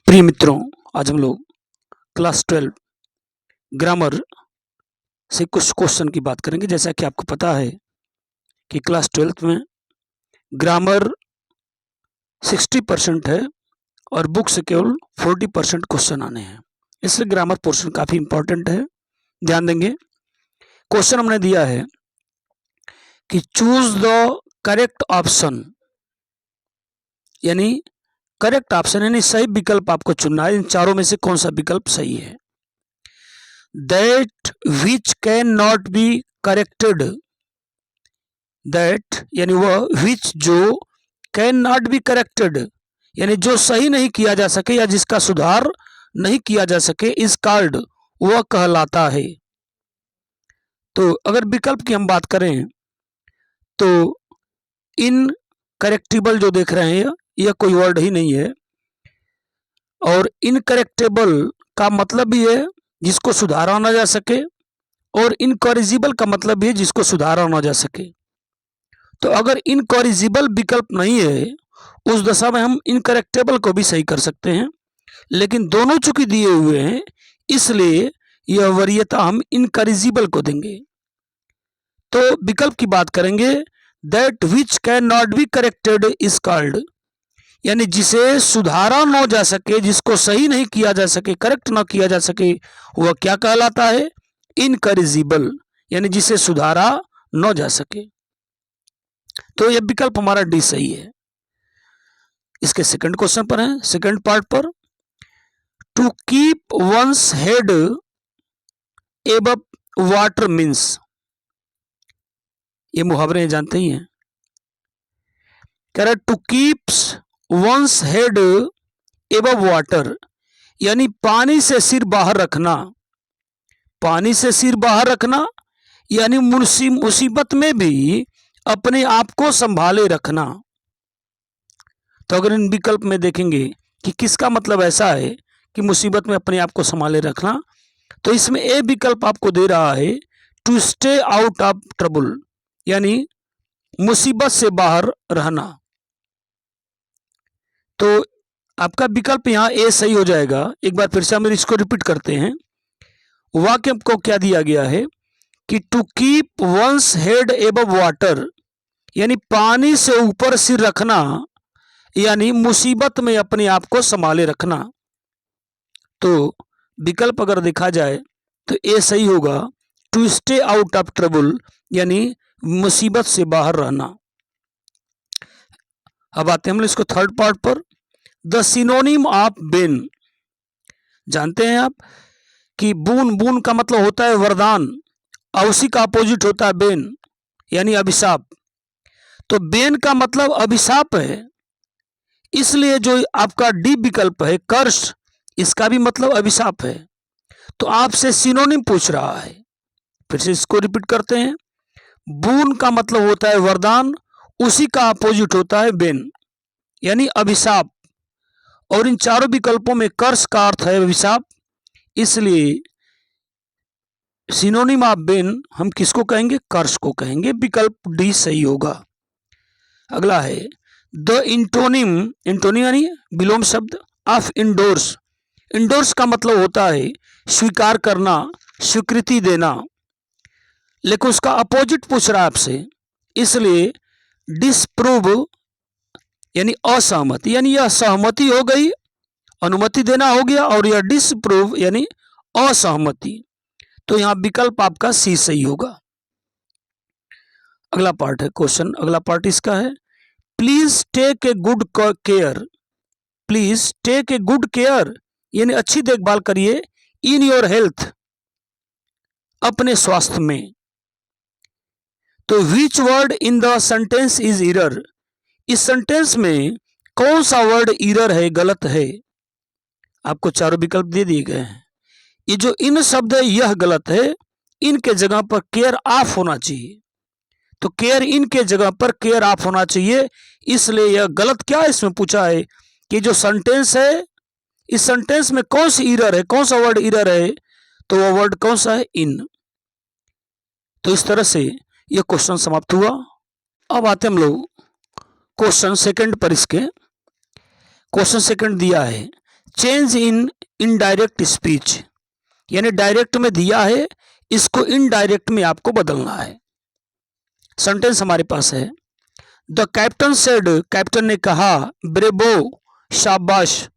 प्रिय मित्रों, आज हम लोग क्लास 12 ग्रामर से कुछ क्वेश्चन की बात करेंगे। जैसा कि आपको पता है कि क्लास 12th में ग्रामर 60% है और बुक से केवल 40% क्वेश्चन आने हैं, इसलिए ग्रामर पोर्शन काफ़ी इंपॉर्टेंट है। ध्यान देंगे। क्वेश्चन हमने दिया है कि चूज द करेक्ट ऑप्शन, यानी करेक्ट ऑप्शन यानी सही विकल्प आपको चुनना है। इन चारों में से कौन सा विकल्प सही है। That which can not be corrected, that यानी वह, विच जो, कैन नॉट बी करेक्टेड यानी जो सही नहीं किया जा सके या जिसका सुधार नहीं किया जा सके, इज कॉल्ड वह कहलाता है। तो अगर विकल्प की हम बात करें तो इन करेक्टेबल जो देख रहे हैं यह कोई वर्ड ही नहीं है, और इनकरेक्टेबल का मतलब भी है जिसको सुधारा ना जा सके, और इनकॉरिजिबल का मतलब भी है जिसको सुधारा ना जा सके। तो अगर इनकॉरिजिबल विकल्प नहीं है उस दशा में हम इनकरेक्टेबल को भी सही कर सकते हैं, लेकिन दोनों चूंकि दिए हुए हैं इसलिए यह वरीयता हम इनकॉरिजिबल को देंगे। तो विकल्प की बात करेंगे, that which can not be corrected is called, यानी जिसे सुधारा न जा सके, जिसको सही नहीं किया जा सके, करेक्ट ना किया जा सके, वह क्या कहलाता है, इनकरेजिबल, यानी जिसे सुधारा न जा सके। तो यह विकल्प हमारा डी सही है। इसके सेकंड क्वेश्चन पर है, सेकंड पार्ट पर, to keep one's head above water means, ये मुहावरे जानते ही हैं। कह रहा to keeps one's head above water, यानी पानी से सिर बाहर रखना। पानी से सिर बाहर रखना यानी मुसीबत में भी अपने आप को संभाले रखना। तो अगर इन विकल्प में देखेंगे कि किसका मतलब ऐसा है कि मुसीबत में अपने आप को संभाले रखना, तो इसमें ए विकल्प आपको दे रहा है to stay out of trouble, यानी मुसीबत से बाहर रहना। तो आपका विकल्प यहाँ ए सही हो जाएगा। एक बार फिर से हम इसको रिपीट करते हैं। वाक्य को क्या दिया गया है कि to keep one's head above water, यानी पानी से ऊपर सिर रखना, यानी मुसीबत में अपने आप को संभाले रखना। तो विकल्प अगर देखा जाए तो ए सही होगा, to stay out of trouble, यानी मुसीबत से बाहर रहना। अब आते हैं हम इसको थर्ड पार्ट पर, द सिनोनिम ऑफ बेन। जानते हैं आप कि बून, बून का मतलब होता है वरदान, और उसी का अपोजिट होता है बेन, यानी अभिशाप। तो बेन का मतलब अभिशाप है, इसलिए जो आपका डी विकल्प है कर्स, इसका भी मतलब अभिशाप है। तो आपसे सिनोनिम पूछ रहा है, फिर से इसको रिपीट करते हैं। बून का मतलब होता है वरदान, उसी का अपोजिट होता है बेन, यानी अभिशाप, और इन चारों विकल्पों में कर्स का अर्थ है अभिशाप, इसलिए सिनोनिम ऑफ बेन हम किसको कहेंगे, कर्स को कहेंगे। विकल्प डी सही होगा। अगला है द इंटोनिम, इंटोनिम यानी विलोम शब्द, ऑफ इंडोर्स। इंडोर्स का मतलब होता है स्वीकार करना, स्वीकृति देना, लेकिन उसका अपोजिट पूछ रहा है आपसे, इसलिए डिसप्रूव यानी असहमति, यानी यह सहमति हो गई, अनुमति देना हो गया, और यह डिसप्रूव यानी असहमति। तो यहां विकल्प आपका सी सही होगा। अगला पार्ट है क्वेश्चन, अगला पार्ट इसका है, please take a good care, please take a good care, यानी अच्छी देखभाल करिए, इन योर हेल्थ, अपने स्वास्थ्य में। तो which word in the sentence is error, इस सेंटेंस में कौन सा वर्ड इरर है, गलत है। आपको चारों विकल्प दे दिए गए हैं। ये जो इन शब्द है यह गलत है, इनके जगह पर केयर ऑफ होना चाहिए। तो केयर इन के जगह पर केयर ऑफ होना चाहिए, इसलिए यह गलत। क्या इसमें पूछा है कि जो सेंटेंस है, इस सेंटेंस में कौन सी इरर है, कौन सा वर्ड इरर है, तो वह वर्ड कौन सा है, इन। तो इस तरह से यह क्वेश्चन समाप्त हुआ। अब आते हम लोग क्वेश्चन सेकंड पर। इसके क्वेश्चन सेकंड दिया है, चेंज इन इनडायरेक्ट स्पीच, यानी डायरेक्ट में दिया है, इसको इनडायरेक्ट में आपको बदलना है। सेंटेंस हमारे पास है, द कैप्टन सेड, कैप्टन ने कहा, ब्रेवो, शाबाश,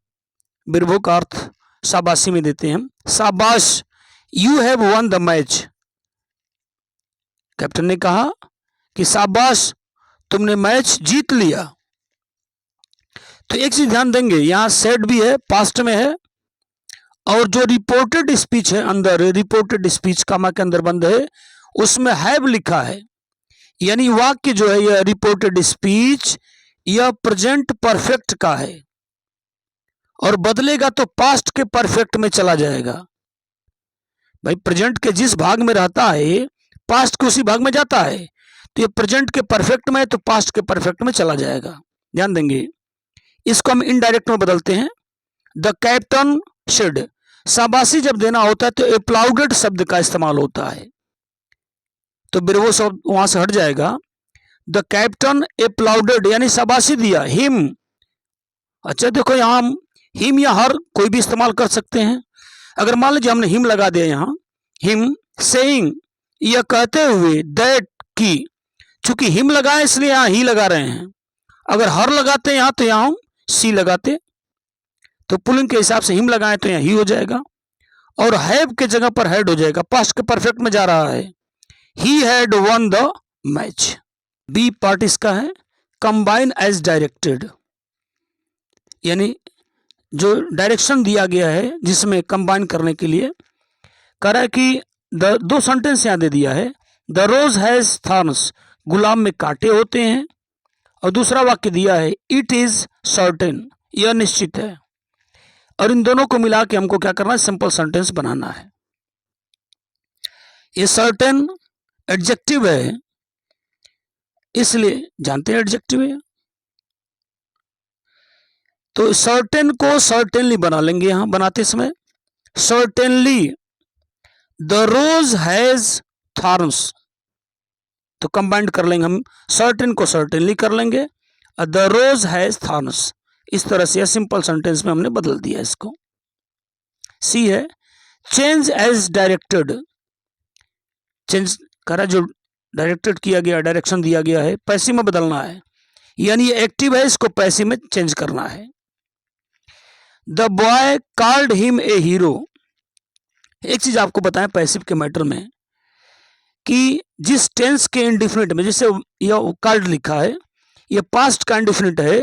ब्रेवो का अर्थ शाबाशी में देते हैं हम, शाबाश, you have one the match, captain ने कहा कि शाबाश, तुमने मैच जीत लिया। तो एक चीज ध्यान देंगे, यहां सेड भी है, पास्ट में है, और जो रिपोर्टेड स्पीच है अंदर, रिपोर्टेड स्पीच कामा के अंदर बंद है, उसमें हैव लिखा है, यानी वाक्य जो है यह रिपोर्टेड स्पीच यह प्रेजेंट परफेक्ट का है, और बदलेगा तो पास्ट के परफेक्ट में चला जाएगा। भाई प्रेजेंट के जिस भाग में रहता है पास्ट के उसी भाग में जाता है, तो ये प्रेजेंट के परफेक्ट में है तो पास्ट के परफेक्ट में चला जाएगा। ध्यान देंगे, इसको हम इनडायरेक्ट में बदलते हैं, द कैप्टन शेड, शाबाशी जब देना होता है तो एप्लाउडेड शब्द का इस्तेमाल होता है, तो ब्रेवो शब्द वहां से हट जाएगा। द कैप्टन एप्लाउडेड यानी शाबाशी दिया, हिम, अच्छा देखो यहां हम हिम या हर कोई भी इस्तेमाल कर सकते हैं। अगर मान लीजिए हमने हिम लगा दिया यहां, हिम सेइंग, यह कहते हुए, दैट की, चूंकि हिम लगाए इसलिए यहां ही लगा रहे हैं, अगर हर लगाते यहां तो यहां हम सी लगाते, तो पुलिंग के हिसाब से हिम लगाए तो यहां ही हो जाएगा, और हैव के जगह पर हैड हो जाएगा, पास्ट के परफेक्ट में जा रहा है, he had won the match. B part इसका है, कंबाइन एज डायरेक्टेड, यानी जो डायरेक्शन दिया गया है जिसमें कंबाइन करने के लिए, कह रहा है कि दो सेंटेंस यहां दे दिया है, द रोज हैज थॉर्न्स, गुलाब में कांटे होते हैं, और दूसरा वाक्य दिया है, इट इज सर्टेन, यह निश्चित है, और इन दोनों को मिला के हमको क्या करना है, सिंपल सेंटेंस बनाना है। ये सर्टेन एडजेक्टिव है, इसलिए जानते हैं एडजेक्टिव है, तो सर्टेन को सर्टेनली बना लेंगे यहां बनाते समय, certainly the rose has thorns, तो कंबाइंड कर लेंगे हम, सर्टेन को सर्टेनली कर लेंगे, द रोज हैज थॉर्न्स, इस तरह से सिंपल सेंटेंस में हमने बदल दिया इसको। सी है, चेंज एज डायरेक्टेड, चेंज करा जो डायरेक्टेड किया गया, डायरेक्शन दिया गया है, पैसिव में बदलना है, यानी ये एक्टिव है, इसको पैसिव में चेंज करना है। The boy called him a hero, एक चीज आपको बताएं पैसिव के मैटर में, कि जिस टेंस के इंडिफिनिट में, जैसे यह कॉल्ड लिखा है, यह पास्ट का इंडिफिनिट है,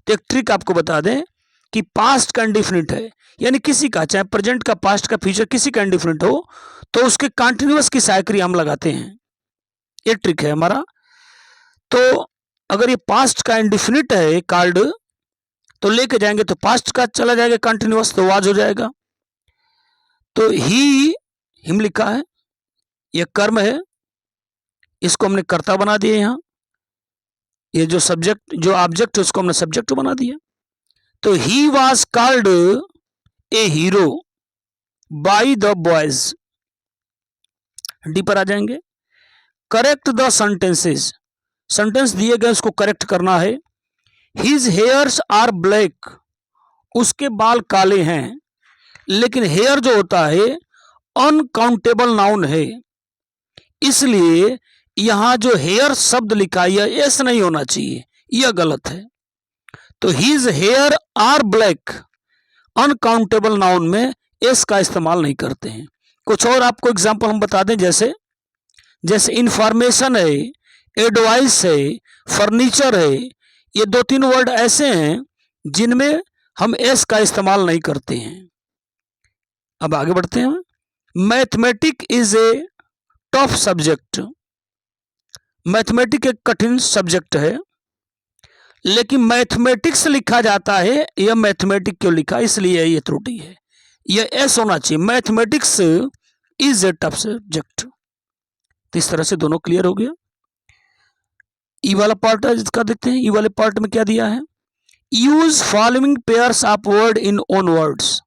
तो एक ट्रिक आपको बता दें कि पास्ट का इंडिफिनिट है, यानी किसी का, चाहे प्रेजेंट का, पास्ट का, फ्यूचर, किसी का इंडिफिनिट हो, तो उसके कंटिन्यूअस की साइक्री हम लगाते हैं, ये ट्रिक है हमारा। तो अगर ये पास्ट का इंडिफिनिट है कॉल्ड, तो लेके जाएंगे तो पास्ट का चला जाएगा कंटिन्यूअस, तो वाज हो जाएगा। तो ही, हिम लिखा है, यह कर्म है, इसको हमने कर्ता बना दिया, यहां ये जो सब्जेक्ट, जो ऑब्जेक्ट है उसको हमने सब्जेक्ट बना दिया, तो he was called a hero by the boys. D पर आ जाएंगे, करेक्ट द सेंटेंसेस, सेंटेंस दिए गए उसको करेक्ट करना है। हिज हेयर्स आर ब्लैक, उसके बाल काले हैं, लेकिन हेयर जो होता है अनकाउंटेबल नाउन है, इसलिए यहां जो हेयर शब्द लिखा है एस नहीं होना चाहिए, यह गलत है। तो his hair are black, uncountable noun में एस का इस्तेमाल नहीं करते हैं। कुछ और आपको एग्जांपल हम बता दें, जैसे इंफॉर्मेशन है, एडवाइस है, फर्नीचर है, ये 2-3 वर्ड ऐसे हैं जिनमें हम एस का इस्तेमाल नहीं करते हैं। अब आगे बढ़ते हैं। Mathematic is a tough subject, mathematic एक कठिन सब्जेक्ट है, लेकिन मैथमेटिक्स लिखा जाता है, यह मैथमेटिक क्यों लिखा, इसलिए यह त्रुटि है, यह एस होना चाहिए, mathematics is a tough subject. तो इस तरह से दोनों क्लियर हो गया। ई वाला पार्ट है जिसका देखते हैं, ई वाले पार्ट में क्या दिया है, use following pairs of word in own words,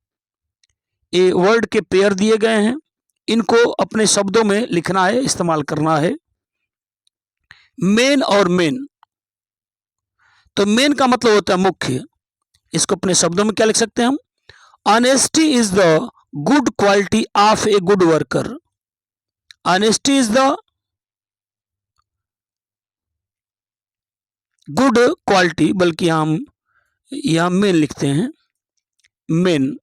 ये वर्ड के पेयर दिए गए हैं, इनको अपने शब्दों में लिखना है, इस्तेमाल करना है। मेन और मेन, तो मेन का मतलब होता है मुख्य, इसको अपने शब्दों में क्या लिख सकते हैं हम, honesty is the good quality of a good worker. Honesty is the good quality, बल्कि हम यहां मेन लिखते हैं, मेन,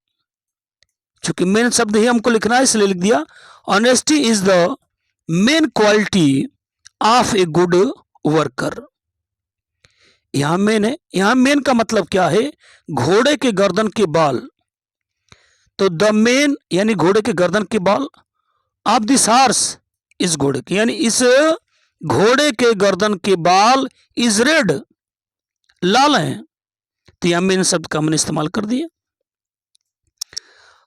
चूंकि मेन शब्द ही हमको लिखना है इसलिए लिख दिया। Honesty is the main quality of a good worker. यहां मेन है, यहां मेन का मतलब क्या है? घोड़े के गर्दन के बाल। तो द मेन यानी घोड़े के गर्दन के बाल, ऑफ दिस हॉर्स, इस घोड़े के, यानी इस घोड़े के गर्दन के बाल इज रेड, लाल हैं। तो यहां मेन शब्द का हमने इस्तेमाल कर दिया।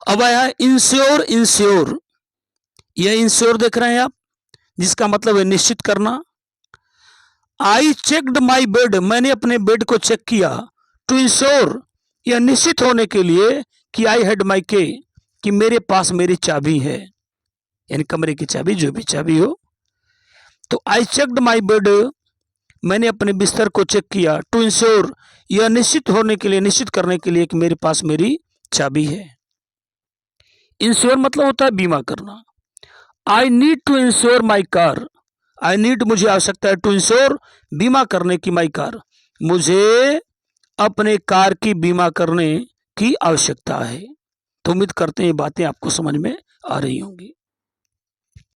अब आया इंश्योर। इंश्योर, यह इंश्योर देख रहे हैं आप, जिसका मतलब है निश्चित करना। आई चेक्ड माई बेड, मैंने अपने बेड को चेक किया। टू इंश्योर, यह निश्चित होने के लिए कि आई हैड माई के, कि मेरे पास मेरी चाबी है, यानी कमरे की चाबी, जो भी चाबी हो। तो आई चेक्ड माई बेड, मैंने अपने बिस्तर को चेक किया। टू इंश्योर, यह निश्चित होने के लिए, निश्चित करने के लिए कि मेरे पास मेरी चाबी है। इंश्योर मतलब होता है बीमा करना। I need to insure my car, I need मुझे आवश्यकता है, टू इंश्योर बीमा करने की, माई कार मुझे अपने कार की बीमा करने की आवश्यकता है। तो उम्मीद करते हैं ये बातें आपको समझ में आ रही होंगी।